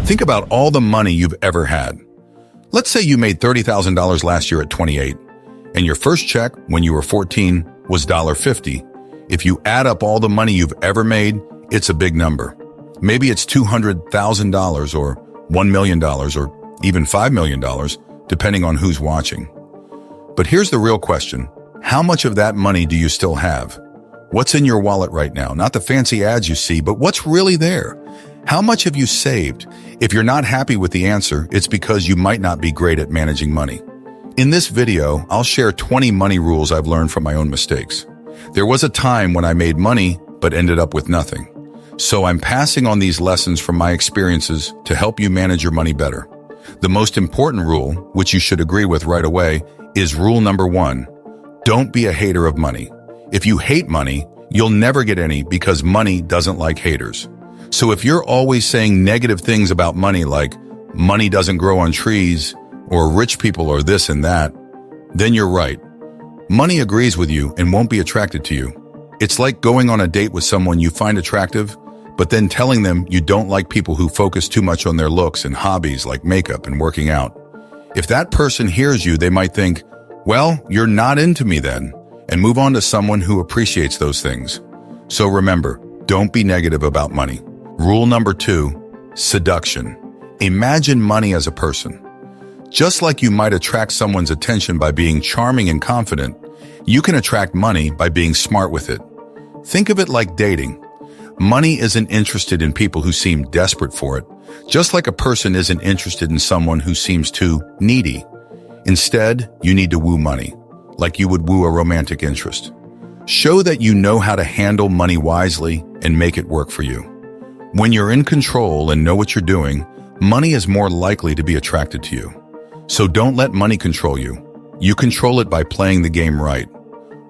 Think about all the money you've ever had. Let's say you made $30,000 last year at 28, and your first check when you were 14 was $50. If you add up all the money you've ever made, it's a big number. Maybe it's $200,000 or $1 million or even $5 million, depending on who's watching. But here's the real question. How much of that money do you still have? What's in your wallet right now? Not the fancy ads you see, but what's really there? How much have you saved? If you're not happy with the answer, it's because you might not be great at managing money. In this video, I'll share 20 money rules I've learned from my own mistakes. There was a time when I made money, but ended up with nothing. So I'm passing on these lessons from my experiences to help you manage your money better. The most important rule, which you should agree with right away, is rule number 1. Don't be a hater of money. If you hate money, you'll never get any because money doesn't like haters. So if you're always saying negative things about money like money doesn't grow on trees or rich people are this and that, then you're right. Money agrees with you and won't be attracted to you. It's like going on a date with someone you find attractive, but then telling them you don't like people who focus too much on their looks and hobbies like makeup and working out. If that person hears you, they might think, well, you're not into me then, and move on to someone who appreciates those things. So remember, don't be negative about money. Rule number 2, seduction. Imagine money as a person. Just like you might attract someone's attention by being charming and confident, you can attract money by being smart with it. Think of it like dating. Money isn't interested in people who seem desperate for it, just like a person isn't interested in someone who seems too needy. Instead, you need to woo money, like you would woo a romantic interest. Show that you know how to handle money wisely and make it work for you. When you're in control and know what you're doing, money is more likely to be attracted to you. So don't let money control you. You control it by playing the game right.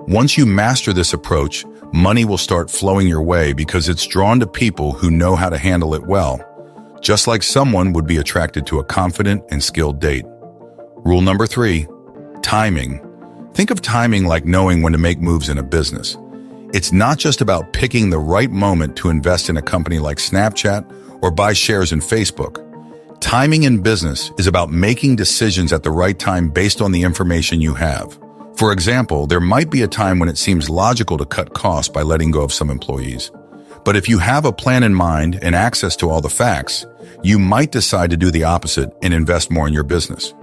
Once you master this approach, money will start flowing your way because it's drawn to people who know how to handle it well, just like someone would be attracted to a confident and skilled date. Rule number 3, timing. Think of timing like knowing when to make moves in a business. It's not just about picking the right moment to invest in a company like Snapchat or buy shares in Facebook. Timing in business is about making decisions at the right time based on the information you have. For example, there might be a time when it seems logical to cut costs by letting go of some employees. But if you have a plan in mind and access to all the facts, you might decide to do the opposite and invest more in your business.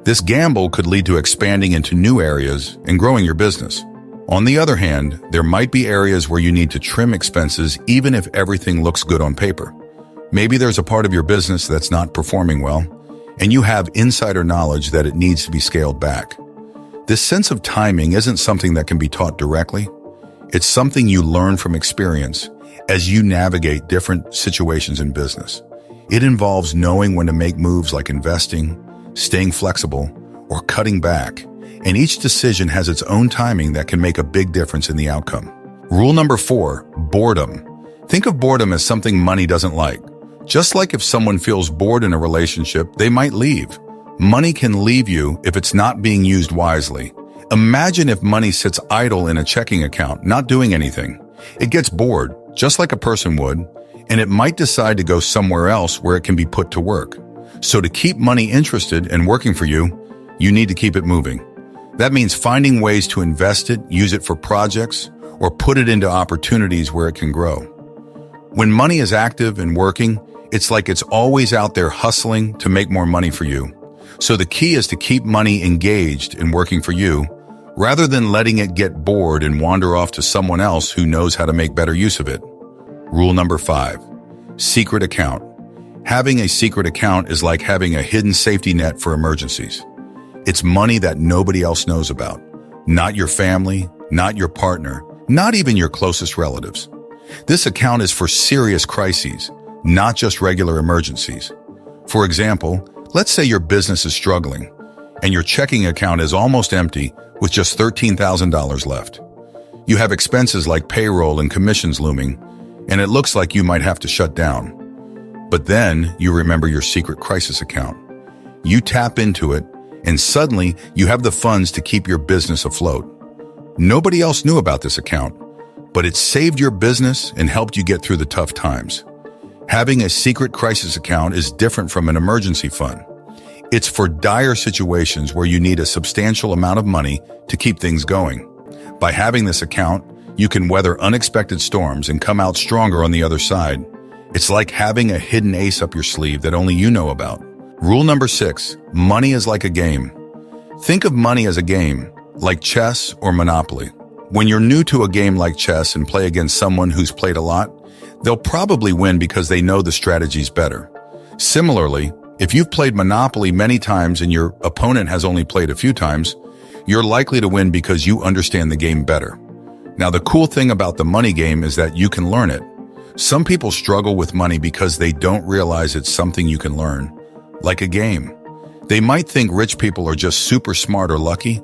This gamble could lead to expanding into new areas and growing your business. On the other hand, there might be areas where you need to trim expenses even if everything looks good on paper. Maybe there's a part of your business that's not performing well, and you have insider knowledge that it needs to be scaled back. This sense of timing isn't something that can be taught directly. It's something you learn from experience as you navigate different situations in business. It involves knowing when to make moves like investing, staying flexible, or cutting back. And each decision has its own timing that can make a big difference in the outcome. Rule number 4, boredom. Think of boredom as something money doesn't like. Just like if someone feels bored in a relationship, they might leave. Money can leave you if it's not being used wisely. Imagine if money sits idle in a checking account, not doing anything. It gets bored, just like a person would, and it might decide to go somewhere else where it can be put to work. So to keep money interested and working for you, you need to keep it moving. That means finding ways to invest it, use it for projects, or put it into opportunities where it can grow. When money is active and working, it's like it's always out there hustling to make more money for you. So the key is to keep money engaged and working for you, rather than letting it get bored and wander off to someone else who knows how to make better use of it. Rule number 5, secret account. Having a secret account is like having a hidden safety net for emergencies. It's money that nobody else knows about. Not your family, not your partner, not even your closest relatives. This account is for serious crises, not just regular emergencies. For example, let's say your business is struggling and your checking account is almost empty with just $13,000 left. You have expenses like payroll and commissions looming, and it looks like you might have to shut down. But then you remember your secret crisis account. You tap into it, and suddenly you have the funds to keep your business afloat. Nobody else knew about this account, but it saved your business and helped you get through the tough times. Having a secret crisis account is different from an emergency fund. It's for dire situations where you need a substantial amount of money to keep things going. By having this account, you can weather unexpected storms and come out stronger on the other side. It's like having a hidden ace up your sleeve that only you know about. Rule number 6, money is like a game. Think of money as a game, like chess or Monopoly. When you're new to a game like chess and play against someone who's played a lot, they'll probably win because they know the strategies better. Similarly, if you've played Monopoly many times and your opponent has only played a few times, you're likely to win because you understand the game better. Now, the cool thing about the money game is that you can learn it. Some people struggle with money because they don't realize it's something you can learn, like a game. They might think rich people are just super smart or lucky,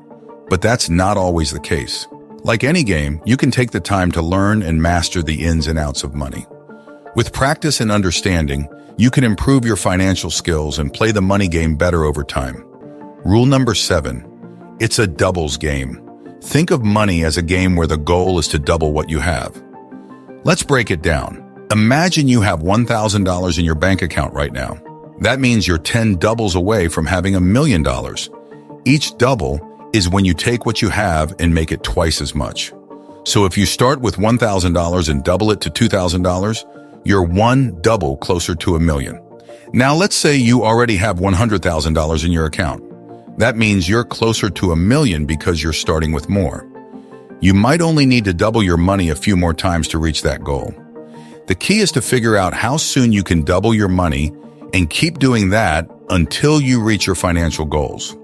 but that's not always the case. Like any game, you can take the time to learn and master the ins and outs of money. With practice and understanding, you can improve your financial skills and play the money game better over time. Rule number 7, it's a doubles game. Think of money as a game where the goal is to double what you have. Let's break it down. Imagine you have $1,000 in your bank account right now. That means you're 10 doubles away from having $1 million. Each double is when you take what you have and make it twice as much. So if you start with $1,000 and double it to $2,000, you're one double closer to $1 million. Now let's say you already have $100,000 in your account. That means you're closer to $1 million because you're starting with more. You might only need to double your money a few more times to reach that goal. The key is to figure out how soon you can double your money and keep doing that until you reach your financial goals.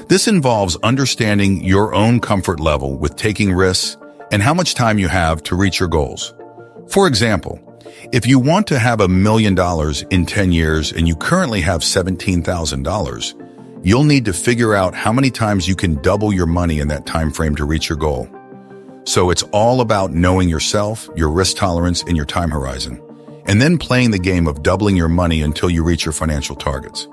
This involves understanding your own comfort level with taking risks and how much time you have to reach your goals. For example, if you want to have $1 million in 10 years and you currently have $17,000, you'll need to figure out how many times you can double your money in that time frame to reach your goal. So it's all about knowing yourself, your risk tolerance, and your time horizon, and then playing the game of doubling your money until you reach your financial targets.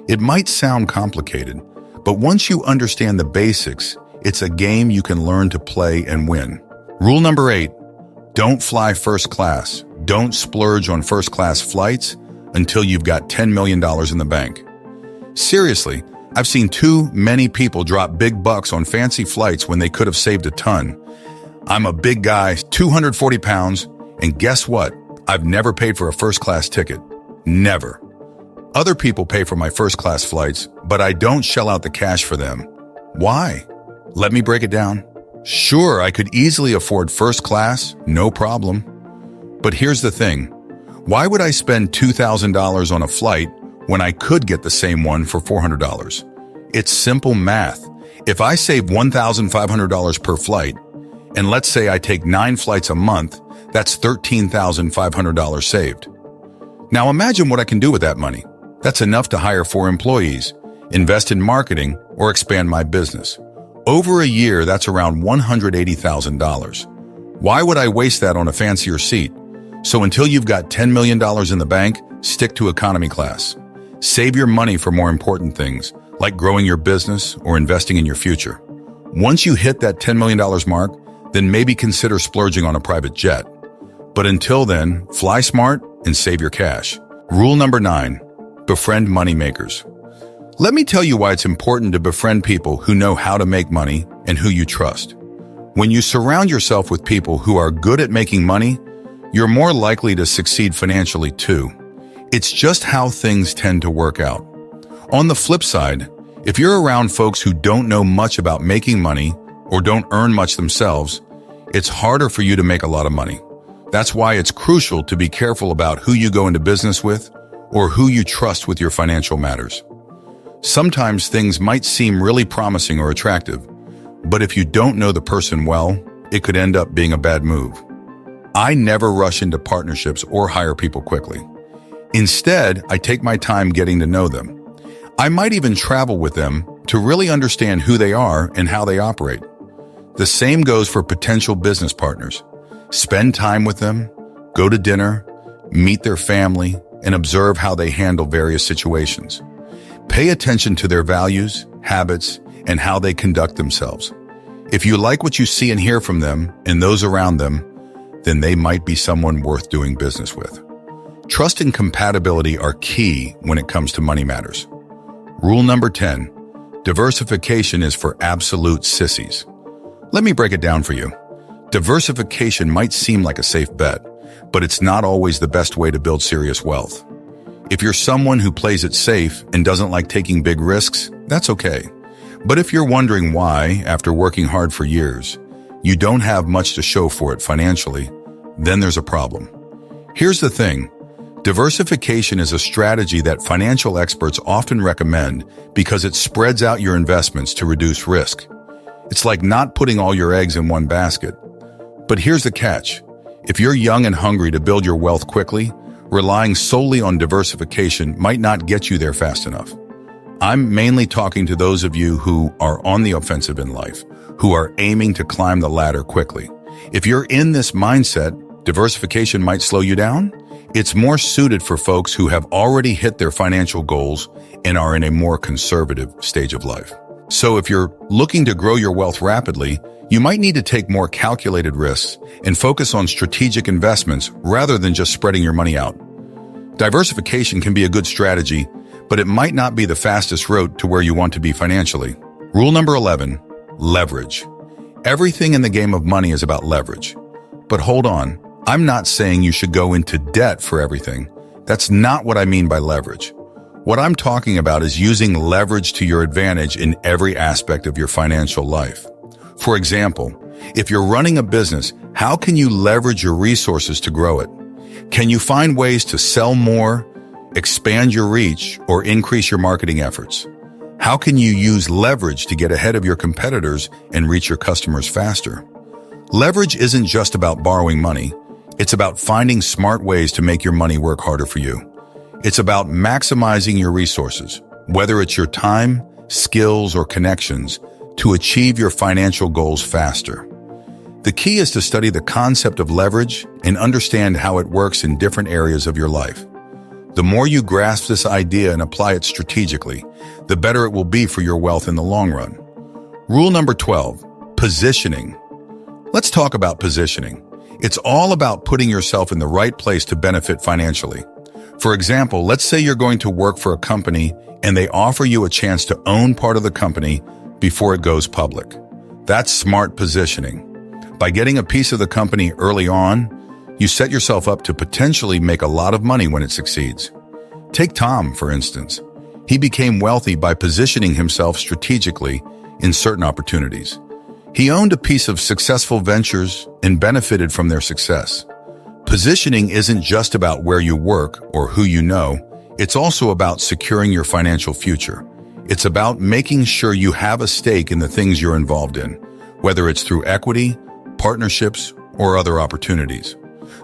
It might sound complicated, but once you understand the basics, it's a game you can learn to play and win. Rule number 8, don't fly first class. Don't splurge on first-class flights until you've got $10 million in the bank. Seriously, I've seen too many people drop big bucks on fancy flights when they could have saved a ton. I'm a big guy, 240 pounds, and guess what? I've never paid for a first-class ticket. Never. Other people pay for my first-class flights, but I don't shell out the cash for them. Why? Let me break it down. Sure, I could easily afford first class, no problem. But here's the thing. Why would I spend $2,000 on a flight when I could get the same one for $400? It's simple math. If I save $1,500 per flight, and let's say I take 9 flights a month, that's $13,500 saved. Now imagine what I can do with that money. That's enough to hire 4 employees, invest in marketing, or expand my business. Over a year, that's around $180,000. Why would I waste that on a fancier seat? So until you've got $10 million in the bank, stick to economy class. Save your money for more important things, like growing your business or investing in your future. Once you hit that $10 million mark, then maybe consider splurging on a private jet. But until then, fly smart and save your cash. Rule number 9, befriend moneymakers. Let me tell you why it's important to befriend people who know how to make money and who you trust. When you surround yourself with people who are good at making money, you're more likely to succeed financially too. It's just how things tend to work out. On the flip side, if you're around folks who don't know much about making money or don't earn much themselves, it's harder for you to make a lot of money. That's why it's crucial to be careful about who you go into business with or who you trust with your financial matters. Sometimes things might seem really promising or attractive, but if you don't know the person well, it could end up being a bad move. I never rush into partnerships or hire people quickly. Instead, I take my time getting to know them. I might even travel with them to really understand who they are and how they operate. The same goes for potential business partners. Spend time with them, go to dinner, meet their family, and observe how they handle various situations. Pay attention to their values, habits, and how they conduct themselves. If you like what you see and hear from them and those around them, then they might be someone worth doing business with. Trust and compatibility are key when it comes to money matters. Rule number 10, diversification is for absolute sissies. Let me break it down for you. Diversification might seem like a safe bet, but it's not always the best way to build serious wealth. If you're someone who plays it safe and doesn't like taking big risks, that's okay. But if you're wondering why, after working hard for years, you don't have much to show for it financially, then there's a problem. Here's the thing. Diversification is a strategy that financial experts often recommend because it spreads out your investments to reduce risk. It's like not putting all your eggs in one basket. But here's the catch. If you're young and hungry to build your wealth quickly, relying solely on diversification might not get you there fast enough. I'm mainly talking to those of you who are on the offensive in life, who are aiming to climb the ladder quickly. If you're in this mindset, diversification might slow you down. It's more suited for folks who have already hit their financial goals and are in a more conservative stage of life. So if you're looking to grow your wealth rapidly, you might need to take more calculated risks and focus on strategic investments rather than just spreading your money out. Diversification can be a good strategy, but it might not be the fastest route to where you want to be financially. Rule number 11, leverage. Everything in the game of money is about leverage. But hold on, I'm not saying you should go into debt for everything. That's not what I mean by leverage. What I'm talking about is using leverage to your advantage in every aspect of your financial life. For example, if you're running a business, how can you leverage your resources to grow it? Can you find ways to sell more, expand your reach, or increase your marketing efforts? How can you use leverage to get ahead of your competitors and reach your customers faster? Leverage isn't just about borrowing money. It's about finding smart ways to make your money work harder for you. It's about maximizing your resources, whether it's your time, skills, or connections, to achieve your financial goals faster. The key is to study the concept of leverage and understand how it works in different areas of your life. The more you grasp this idea and apply it strategically, the better it will be for your wealth in the long run. Rule number 12, positioning. Let's talk about positioning. It's all about putting yourself in the right place to benefit financially. For example, let's say you're going to work for a company and they offer you a chance to own part of the company before it goes public. That's smart positioning. By getting a piece of the company early on, you set yourself up to potentially make a lot of money when it succeeds. Take Tom, for instance. He became wealthy by positioning himself strategically in certain opportunities. He owned a piece of successful ventures and benefited from their success. Positioning isn't just about where you work or who you know, it's also about securing your financial future. It's about making sure you have a stake in the things you're involved in, whether it's through equity, partnerships, or other opportunities.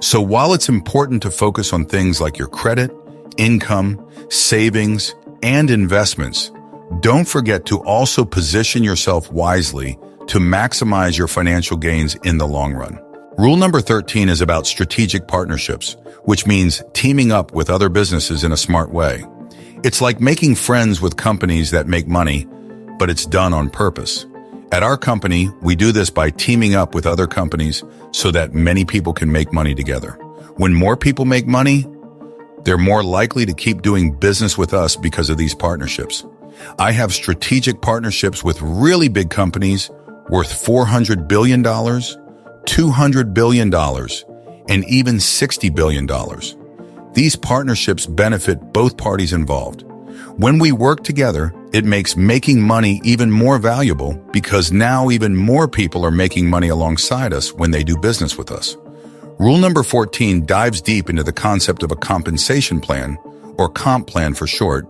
So while it's important to focus on things like your credit, income, savings, and investments, don't forget to also position yourself wisely to maximize your financial gains in the long run. Rule number 13 is about strategic partnerships, which means teaming up with other businesses in a smart way. It's like making friends with companies that make money, but it's done on purpose. At our company, we do this by teaming up with other companies so that many people can make money together. When more people make money, they're more likely to keep doing business with us because of these partnerships. I have strategic partnerships with really big companies worth $400 billion, $200 billion, and even $60 billion. These partnerships benefit both parties involved. When we work together, it makes making money even more valuable because now even more people are making money alongside us when they do business with us. Rule number 14 dives deep into the concept of a compensation plan, or comp plan for short,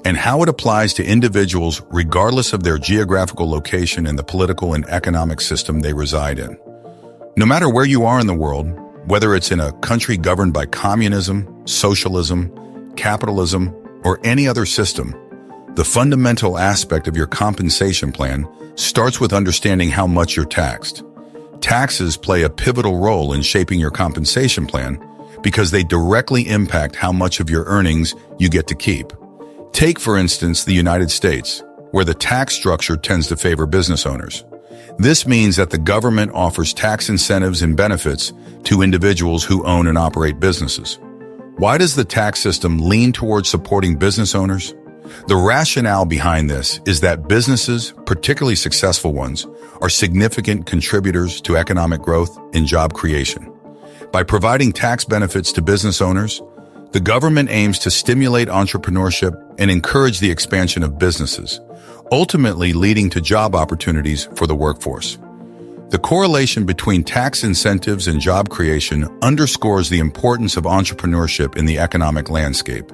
and how it applies to individuals regardless of their geographical location and the political and economic system they reside in. No matter where you are in the world, whether it's in a country governed by communism, socialism, capitalism, or any other system, the fundamental aspect of your compensation plan starts with understanding how much you're taxed. Taxes play a pivotal role in shaping your compensation plan because they directly impact how much of your earnings you get to keep. Take, for instance, the United States, where the tax structure tends to favor business owners. This means that the government offers tax incentives and benefits to individuals who own and operate businesses. Why does the tax system lean towards supporting business owners? The rationale behind this is that businesses, particularly successful ones, are significant contributors to economic growth and job creation. By providing tax benefits to business owners, the government aims to stimulate entrepreneurship and encourage the expansion of businesses, ultimately leading to job opportunities for the workforce. The correlation between tax incentives and job creation underscores the importance of entrepreneurship in the economic landscape.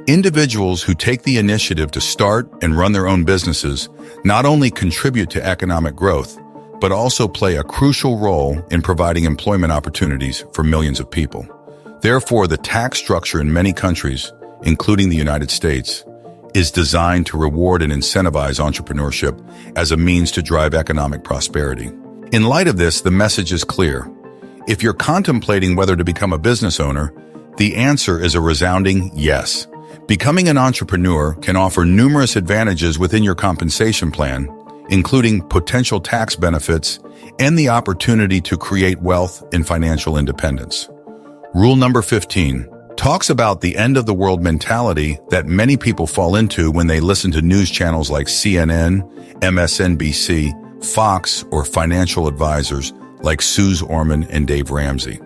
Individuals who take the initiative to start and run their own businesses not only contribute to economic growth, but also play a crucial role in providing employment opportunities for millions of people. Therefore, the tax structure in many countries, including the United States, is designed to reward and incentivize entrepreneurship as a means to drive economic prosperity. In light of this, the message is clear. If you're contemplating whether to become a business owner, the answer is a resounding yes. Becoming an entrepreneur can offer numerous advantages within your compensation plan, including potential tax benefits and the opportunity to create wealth and financial independence. Rule number 15 talks about the end-of-the-world mentality that many people fall into when they listen to news channels like CNN, MSNBC, Fox, or financial advisors like Suze Orman and Dave Ramsey.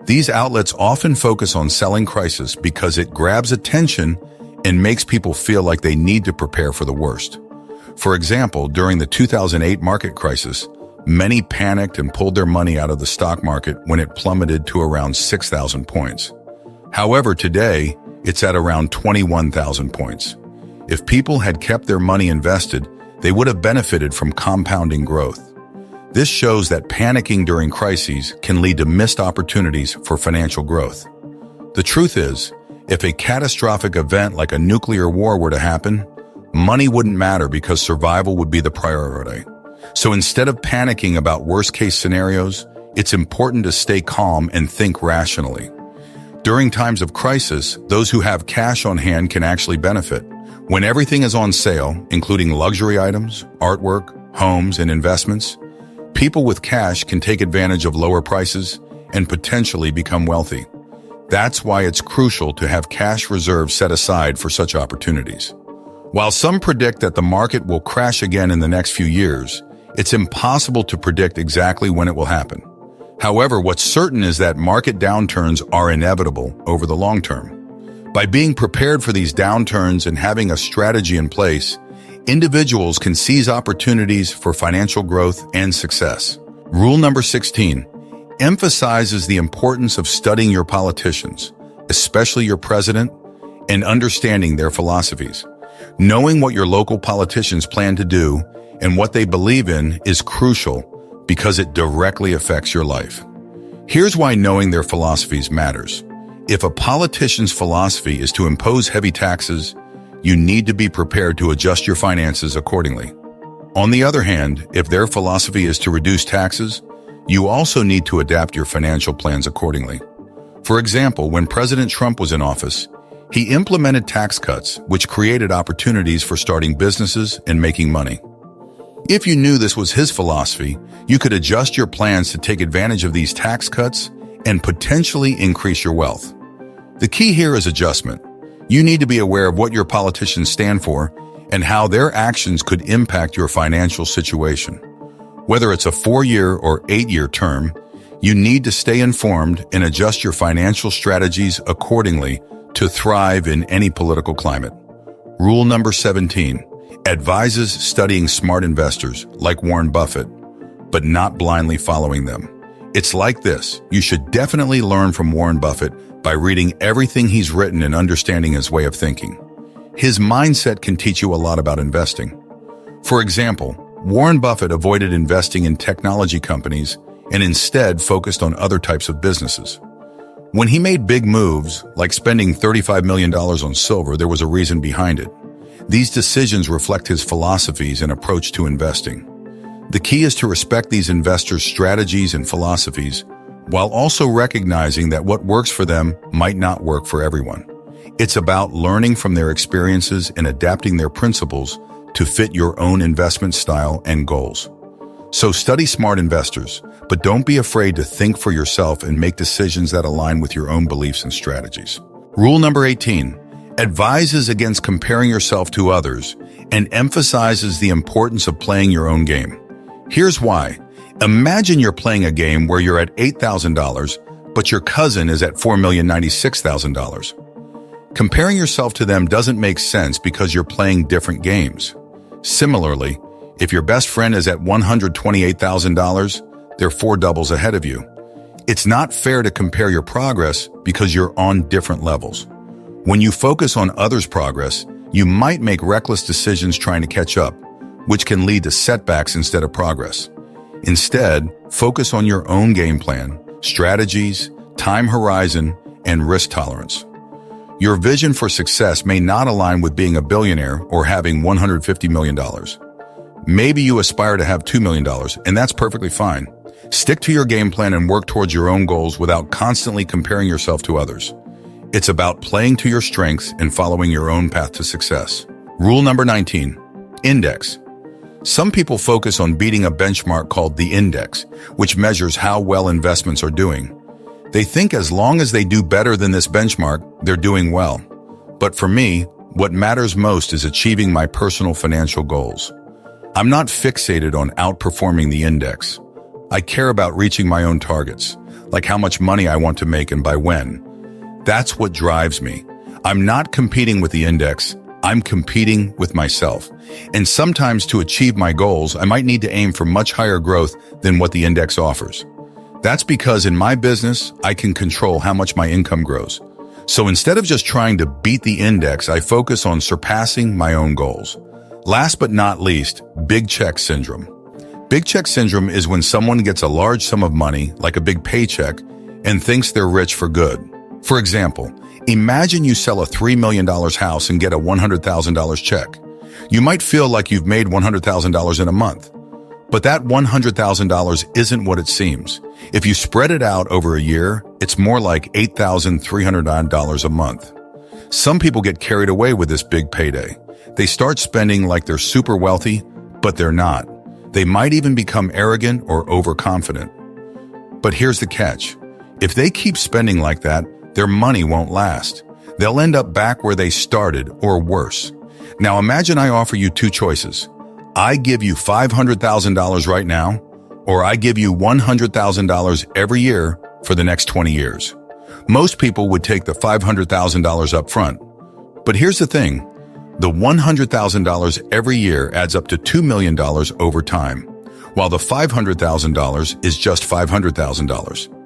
These outlets often focus on selling crisis because it grabs attention and makes people feel like they need to prepare for the worst. For example, during the 2008 market crisis, many panicked and pulled their money out of the stock market when it plummeted to around 6,000 points. However, today, it's at around 21,000 points. If people had kept their money invested, they would have benefited from compounding growth. This shows that panicking during crises can lead to missed opportunities for financial growth. The truth is, if a catastrophic event like a nuclear war were to happen, money wouldn't matter because survival would be the priority. So instead of panicking about worst-case scenarios, it's important to stay calm and think rationally. During times of crisis, those who have cash on hand can actually benefit. When everything is on sale, including luxury items, artwork, homes, and investments, people with cash can take advantage of lower prices and potentially become wealthy. That's why it's crucial to have cash reserves set aside for such opportunities. While some predict that the market will crash again in the next few years, it's impossible to predict exactly when it will happen. However, what's certain is that market downturns are inevitable over the long term. By being prepared for these downturns and having a strategy in place, individuals can seize opportunities for financial growth and success. Rule number 16 emphasizes the importance of studying your politicians, especially your president, and understanding their philosophies. Knowing what your local politicians plan to do and what they believe in is crucial because it directly affects your life. Here's why knowing their philosophies matters. If a politician's philosophy is to impose heavy taxes, you need to be prepared to adjust your finances accordingly. On the other hand, if their philosophy is to reduce taxes, you also need to adapt your financial plans accordingly. For example, when President Trump was in office, he implemented tax cuts, which created opportunities for starting businesses and making money. If you knew this was his philosophy, you could adjust your plans to take advantage of these tax cuts and potentially increase your wealth. The key here is adjustment. You need to be aware of what your politicians stand for and how their actions could impact your financial situation. Whether it's a 4-year or 8-year term, you need to stay informed and adjust your financial strategies accordingly to thrive in any political climate. Rule number 17 advises studying smart investors like Warren Buffett, but not blindly following them. It's like this: you should definitely learn from Warren Buffett by reading everything he's written and understanding his way of thinking. His mindset can teach you a lot about investing. For example, Warren Buffett avoided investing in technology companies and instead focused on other types of businesses. When he made big moves, like spending $35 million on silver, there was a reason behind it. These decisions reflect his philosophies and approach to investing. The key is to respect these investors' strategies and philosophies, while also recognizing that what works for them might not work for everyone. It's about learning from their experiences and adapting their principles to fit your own investment style and goals. So study smart investors, but don't be afraid to think for yourself and make decisions that align with your own beliefs and strategies. Rule number 18, advises against comparing yourself to others and emphasizes the importance of playing your own game. Here's why. Imagine you're playing a game where you're at $8,000, but your cousin is at $4,096,000. Comparing yourself to them doesn't make sense because you're playing different games. Similarly, if your best friend is at $128,000, they're 4 doubles ahead of you. It's not fair to compare your progress because you're on different levels. When you focus on others' progress, you might make reckless decisions trying to catch up, which can lead to setbacks instead of progress. Instead, focus on your own game plan, strategies, time horizon, and risk tolerance. Your vision for success may not align with being a billionaire or having $150 million. Maybe you aspire to have $2 million, and that's perfectly fine. Stick to your game plan and work towards your own goals without constantly comparing yourself to others. It's about playing to your strengths and following your own path to success. Rule number 19, index. Some people focus on beating a benchmark called the index, which measures how well investments are doing. They think as long as they do better than this benchmark, they're doing well. But for me, what matters most is achieving my personal financial goals. I'm not fixated on outperforming the index. I care about reaching my own targets, like how much money I want to make and by when. That's what drives me. I'm not competing with the index, I'm competing with myself. And sometimes to achieve my goals, I might need to aim for much higher growth than what the index offers. That's because in my business, I can control how much my income grows. So instead of just trying to beat the index, I focus on surpassing my own goals. Last but not least, big check syndrome. Big check syndrome is when someone gets a large sum of money, like a big paycheck, and thinks they're rich for good. For example, imagine you sell a $3 million house and get a $100,000 check. You might feel like you've made $100,000 in a month. But that $100,000 isn't what it seems. If you spread it out over a year, it's more like $8,309 a month. Some people get carried away with this big payday. They start spending like they're super wealthy, but they're not. They might even become arrogant or overconfident. But here's the catch. If they keep spending like that, their money won't last. They'll end up back where they started or worse. Now imagine I offer you 2 choices. I give you $500,000 right now, or I give you $100,000 every year for the next 20 years. Most people would take the $500,000 up front. But here's the thing, the $100,000 every year adds up to $2 million over time, while the $500,000 is just $500,000.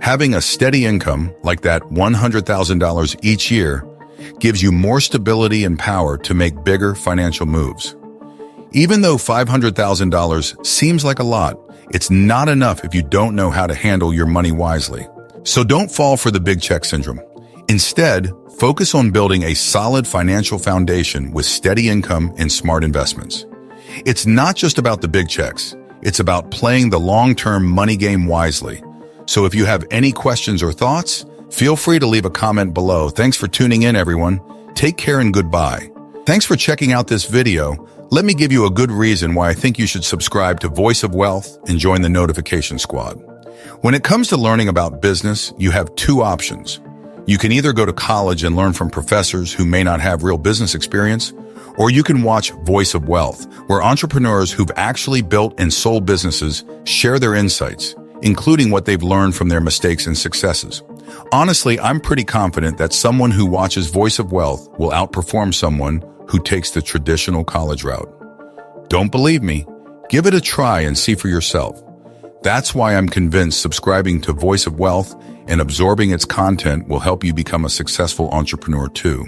Having a steady income like that $100,000 each year gives you more stability and power to make bigger financial moves. Even though $500,000 seems like a lot, it's not enough if you don't know how to handle your money wisely. So don't fall for the big check syndrome. Instead, focus on building a solid financial foundation with steady income and smart investments. It's not just about the big checks. It's about playing the long-term money game wisely. So if you have any questions or thoughts, feel free to leave a comment below. Thanks for tuning in, everyone. Take care and goodbye. Thanks for checking out this video. Let me give you a good reason why I think you should subscribe to Voice of Wealth and join the notification squad. When it comes to learning about business, you have 2 options. You can either go to college and learn from professors who may not have real business experience, or you can watch Voice of Wealth, where entrepreneurs who've actually built and sold businesses share their insights, including what they've learned from their mistakes and successes. Honestly, I'm pretty confident that someone who watches Voice of Wealth will outperform someone who takes the traditional college route. Don't believe me? Give it a try and see for yourself. That's why I'm convinced subscribing to Voice of Wealth and absorbing its content will help you become a successful entrepreneur too.